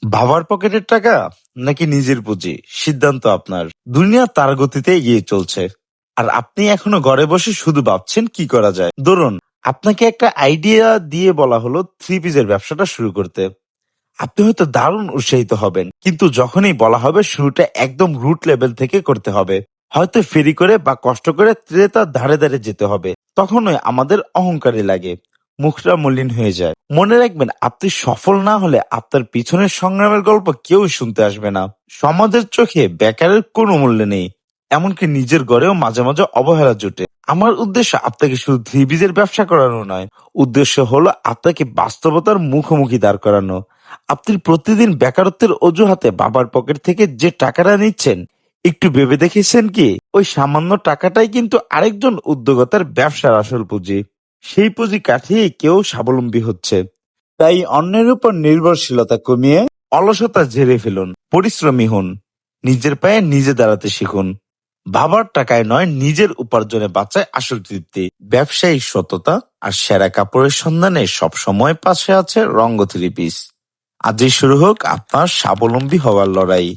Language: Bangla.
বাবার পকেটের টাকা নাকি নিজের পুঁজি, সিদ্ধান্ত আপনার। দুনিয়া তার গতিতে এগিয়ে চলছে, আর আপনি এখনো ঘরে বসে শুধু ভাবছেন কি করা যায়। ধরুন, আপনাকে একটা আইডিয়া দিয়ে বলা হলো থ্রি পিসের ব্যবসাটা শুরু করতে। আপনি হয়তো দারুণ উৎসাহিত হবেন, কিন্তু যখনই বলা হবে শুরুটা একদম রুট লেভেল থেকে করতে হবে, হয়তো ফেরি করে বা কষ্ট করে ক্রেতার ধারে ধারে যেতে হবে, তখনই আমাদের অহংকারী লাগে, মুখটা মলিন হয়ে যায়। মনে রাখবেন, আপনি সফল না হলে আপনার পিছনের সংগ্রামের গল্প কেউ শুনতে আসবে না। সমাজের চোখে বেকারের কোনো মূল্য নেই, এমনকি নিজের ঘরেও মাঝে মাঝে অবহেলা জোটে। আমার উদ্দেশ্য আপনাকে শুধু থ্রি পিসের ব্যবসা করানো নয়, উদ্দেশ্য হলো আপনাকে বাস্তবতার মুখোমুখি দাঁড় করানো। আপনি প্রতিদিন বেকারত্বের অজুহাতে বাবার পকেট থেকে যে টাকাটা নিচ্ছেন, একটু ভেবে দেখেছেন কি ওই সামান্য টাকাটাই কিন্তু আরেকজন উদ্যোক্তার ব্যবসার আসল পুঁজি। সেই পুঁজি কাটিয়ে কেউ স্বাবলম্বী হচ্ছে। তাই অন্যের উপর নির্ভরশীলতা কমিয়ে অলসতা ঝেড়ে ফেলুন, পরিশ্রমী হন, নিজের পায়ে নিজে দাঁড়াতে শিখুন। বাবার টাকায় নয়, নিজের উপার্জনে বাঁচায় আসল তৃপ্তি। ব্যবসায়িক সততা আর সেরা কাপড়ের সন্ধানে সব সময় পাশে আছে রঙ্গ থ্রি পিস। আজই শুরু হোক আপনার স্বাবলম্বী হওয়ার লড়াই।